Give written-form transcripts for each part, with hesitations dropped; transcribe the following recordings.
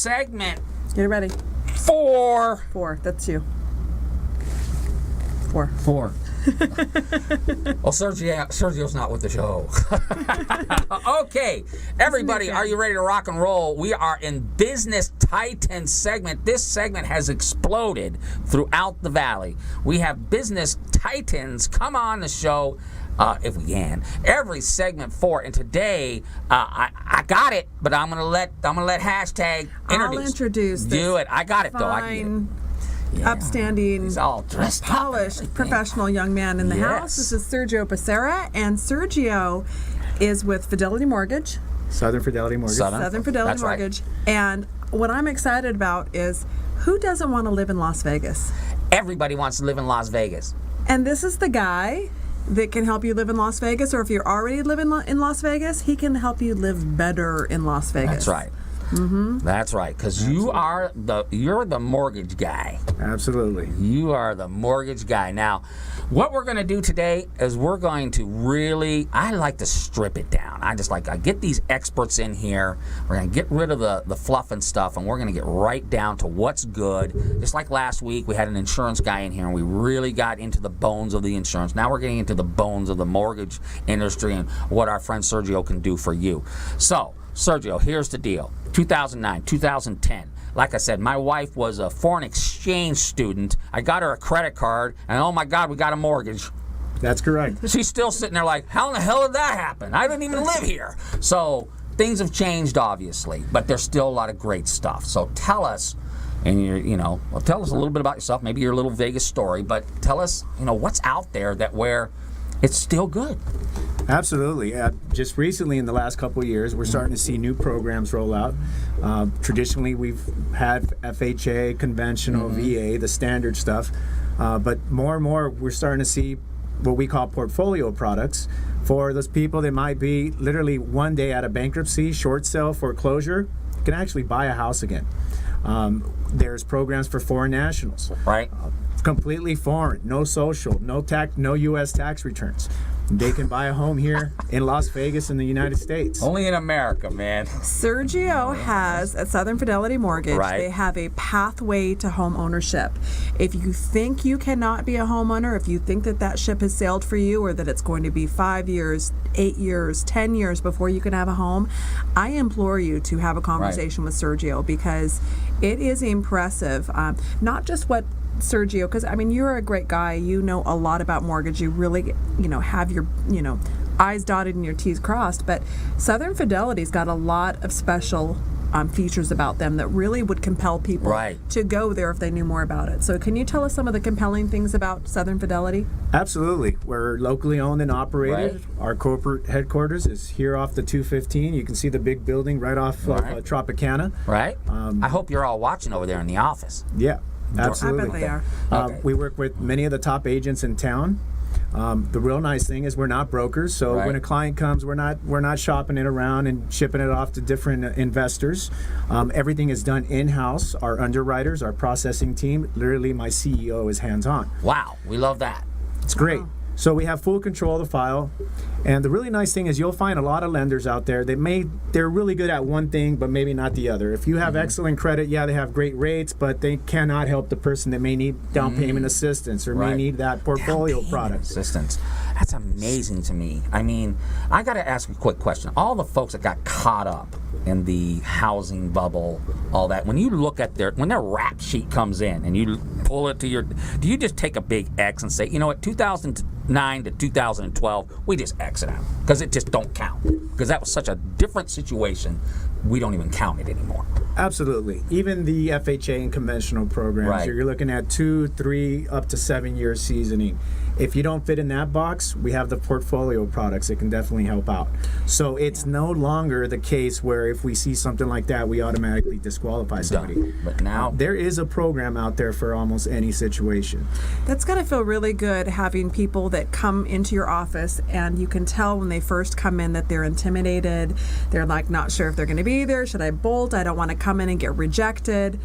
segment Get ready. 4. 4. That's you. 4. Well, Sergio's not with the show. Okay, everybody, are you ready to rock and roll? We are in Business Titan segment. This segment has exploded throughout the valley. We have Business Titans come on the show, if we can, every segment 4. And today, I got it, but I'm gonna let hashtag introduce. I'll introduce. Do it. I got it though. I can get it. Fine. Yeah. Upstanding, He's all dressed up, polished, professional young man in the house. This is Sergio Becerra, and Sergio is with Fidelity Mortgage. Southern Fidelity Mortgage. Southern Fidelity Mortgage. Right. And what I'm excited about is who doesn't want to live in Las Vegas? Everybody wants to live in Las Vegas. And this is the guy that can help you live in Las Vegas, or if you're already living in Las Vegas, he can help you live better in Las Vegas. That's right. Mm-hmm. That's right, because you're the mortgage guy. Absolutely. You are the mortgage guy. Now, what we're going to do today is we're going to really, I like to strip it down. I get these experts in here. We're going to get rid of the fluff and stuff, and we're going to get right down to what's good. Just like last week, we had an insurance guy in here, and we really got into the bones of the insurance. Now we're getting into the bones of the mortgage industry and what our friend Sergio can do for you. So, Sergio, here's the deal. 2009, 2010. Like I said, my wife was a foreign exchange student. I got her a credit card, and oh my God, we got a mortgage. That's correct. She's still sitting there like, how in the hell did that happen? I didn't even live here. So things have changed, obviously, but there's still a lot of great stuff. So tell us, and tell us a little bit about yourself, maybe your little Vegas story, but tell us, what's out there where it's still good. Absolutely. Just recently, in the last couple of years, we're starting to see new programs roll out. Traditionally, we've had FHA, conventional, VA, the standard stuff. But more and more, we're starting to see what we call portfolio products for those people that might be literally one day out of bankruptcy, short sale, foreclosure, can actually buy a house again. There's programs for foreign nationals. Right. Completely foreign, no social, no U.S. tax returns. They can buy a home here in Las Vegas in the United States. Only in America, man. Sergio has at Southern Fidelity Mortgage, they have a pathway to home ownership. If you think you cannot be a homeowner, if you think that ship has sailed for you, or that it's going to be 5 years, 8 years, 10 years before you can have a home, I implore you to have a conversation with Sergio, because it is impressive. Not just what Sergio, because you're a great guy. You know a lot about mortgage. You really, have your, I's dotted and your T's crossed. But Southern Fidelity's got a lot of special features about them that really would compel people to go there if they knew more about it. So can you tell us some of the compelling things about Southern Fidelity? Absolutely. We're locally owned and operated. Our corporate headquarters is here off the 215. You can see the big building right off Tropicana. Right. I hope you're all watching over there in the office. Yeah. Absolutely. I bet they are. We work with many of the top agents in town. The real nice thing is we're not brokers, so when a client comes, we're not shopping it around and shipping it off to different investors. Everything is done in-house. Our underwriters, our processing team, literally my CEO is hands-on. Wow, we love that. It's great. So we have full control of the file. And the really nice thing is you'll find a lot of lenders out there that they're really good at one thing, but maybe not the other. If you have excellent credit, they have great rates, but they cannot help the person that may need down payment assistance or may need that portfolio product. Assistance. That's amazing to me. I got to ask a quick question. All the folks that got caught up in the housing bubble, all that, when you look at when their rap sheet comes in and you pull it to do you just take a big X and say, 2009 to 2012, we just X it out because it just don't count, because that was such a different situation, we don't even count it anymore. Absolutely. Even the FHA and conventional programs, you're looking at 2, 3, up to 7 years seasoning. If you don't fit in that box, we have the portfolio products that can definitely help out. So it's no longer the case where if we see something like that, we automatically disqualify somebody. But now there is a program out there for almost any situation. That's going to feel really good, having people that come into your office and you can tell when they first come in that they're intimidated. They're not sure if they're going to be there. Should I bolt? I don't want to come in and get rejected.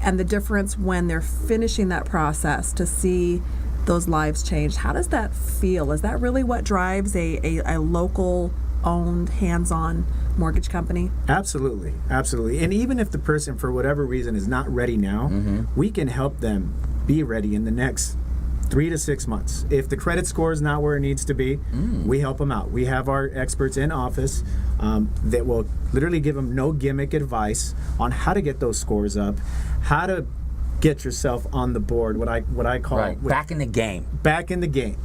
And the difference when they're finishing that process to see those lives changed. How does that feel? Is that really what drives a local owned, hands-on mortgage company? Absolutely, absolutely. And even if the person, for whatever reason, is not ready now, we can help them be ready in the next 3 to 6 months. If the credit score is not where it needs to be, we help them out. We have our experts in office that will literally give them no gimmick advice on how to get those scores up, how to get yourself on the board, what I call back in the game. Back in the game.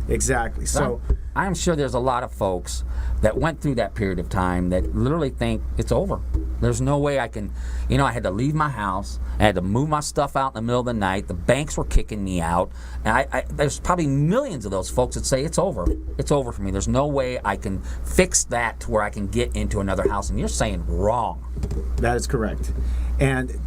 Exactly. So I'm sure there's a lot of folks that went through that period of time that literally think it's over. There's no way I can, I had to leave my house. I had to move my stuff out in the middle of the night. The banks were kicking me out. And there's probably millions of those folks that say it's over. It's over for me. There's no way I can fix that to where I can get into another house. And you're saying wrong. That is correct. And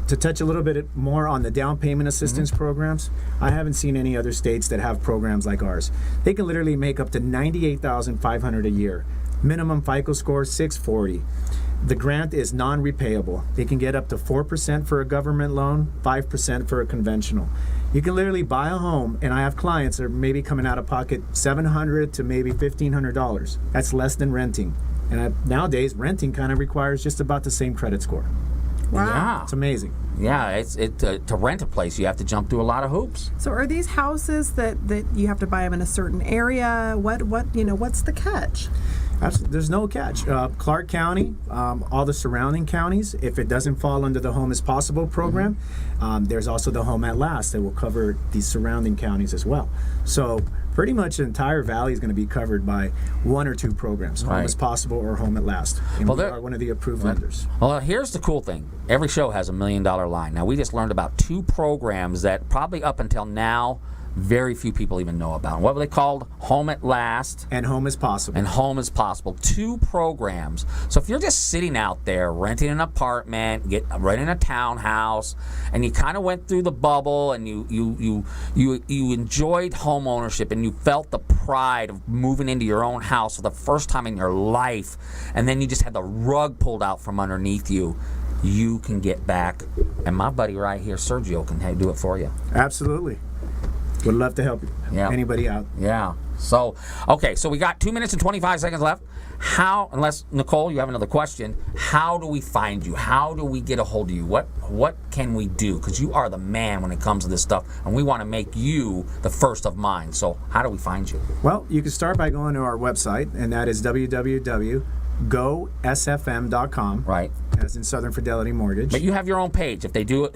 to touch a little bit more on the down payment assistance programs, I haven't seen any other states that have programs like ours. They can literally make up to $98,500 a year. Minimum FICO score 640. The grant is non-repayable. They can get up to 4% for a government loan, 5% for a conventional. You can literally buy a home, and I have clients that are maybe coming out of pocket $700 to maybe $1,500. That's less than renting. And nowadays, renting kind of requires just about the same credit score. Wow. Yeah. It's amazing. Yeah, to rent a place, you have to jump through a lot of hoops. So are these houses that you have to buy them in a certain area? What's the catch? Absolutely. There's no catch. Clark County, all the surrounding counties, if it doesn't fall under the Home is Possible program, there's also the Home at Last that will cover the surrounding counties as well. So pretty much the entire valley is going to be covered by one or two programs, Home is Possible or Home at Last. And we are one of the approved lenders. Well, here's the cool thing. Every show has $1 million line. Now, we just learned about 2 programs that probably up until now, very few people even know about. What were they called? Home at Last. And Home is Possible. And Home is Possible. 2 programs. So if you're just sitting out there renting an apartment, renting a townhouse, and you kind of went through the bubble and you enjoyed home ownership and you felt the pride of moving into your own house for the first time in your life, and then you just had the rug pulled out from underneath you, you can get back. And my buddy right here, Sergio, can do it for you. Absolutely. Would love to help you. Yeah. Anybody out. Yeah. So, okay, so we got 2 minutes and 25 seconds left. Unless, Nicole, you have another question, how do we find you? How do we get a hold of you? What can we do? Because you are the man when it comes to this stuff, and we want to make you the first of mine. So how do we find you? Well, you can start by going to our website, and that is www.gosfm.com. Right. As in Southern Fidelity Mortgage. But you have your own page. If they do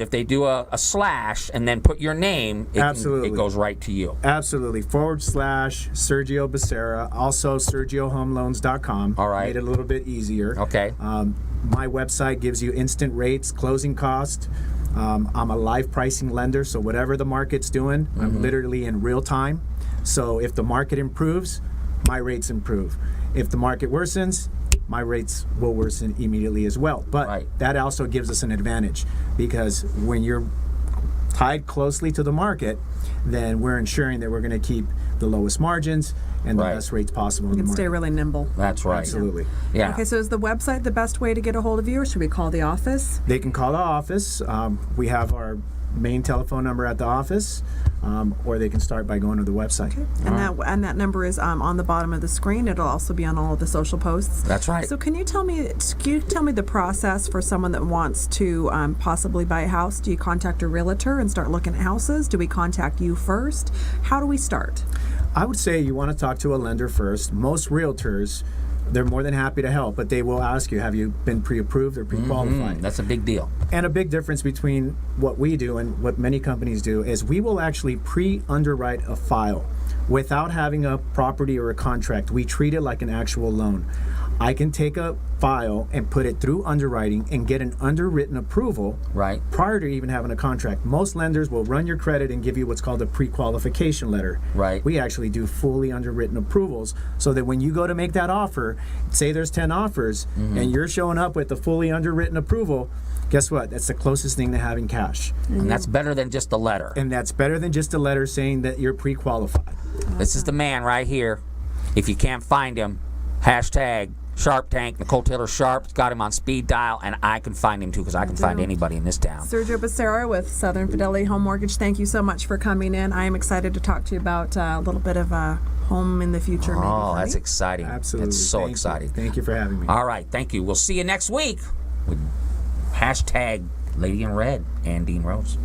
a slash and then put your name, it goes right to you. Absolutely. / Sergio Becerra. Also SergioHomeLoans.com. All right. Made it a little bit easier. Okay. My website gives you instant rates, closing cost. I'm a live pricing lender, so whatever the market's doing, I'm literally in real time. So if the market improves, my rates improve. If the market worsens, my rates will worsen immediately as well. But that also gives us an advantage, because when you're tied closely to the market, then we're ensuring that we're going to keep the lowest margins and the best rates possible in the market. Stay really nimble. That's right. Absolutely. Yeah. Okay, so is the website the best way to get a hold of you, or should we call the office? They can call the office. We have our main telephone number at the office, or they can start by going to the website. Okay. And that number is on the bottom of the screen. It'll also be on all of the social posts. That's right. So can you tell me the process for someone that wants to possibly buy a house? Do you contact a realtor and start looking at houses? Do we contact you first? How do we start? I would say you want to talk to a lender first. Most realtors, they're more than happy to help, but they will ask you, have you been pre-approved or pre-qualified? That's a big deal. And a big difference between what we do and what many companies do is we will actually pre-underwrite a file without having a property or a contract. We treat it like an actual loan. I can take a file and put it through underwriting and get an underwritten approval prior to even having a contract. Most lenders will run your credit and give you what's called a pre-qualification letter. Right. We actually do fully underwritten approvals, so that when you go to make that offer, say there's 10 offers, and you're showing up with a fully underwritten approval, guess what? That's the closest thing to having cash. And that's better than just a letter. And that's better than just a letter saying that you're pre-qualified. This is the man right here. If you can't find him, hashtag Sharp Tank, Nicole Taylor Sharp. Got him on speed dial, and I can find him too because I can find anybody in this town. Sergio Becerra with Southern Fidelity Home Mortgage, thank you so much for coming in. I am excited to talk to you about a little bit of a home in the future. Maybe, Oh, that's honey. exciting. Absolutely. That's so Thank you. exciting. Thank you for having me. All right, thank you. We'll see you next week with hashtag Lady in Red and Dean Rose.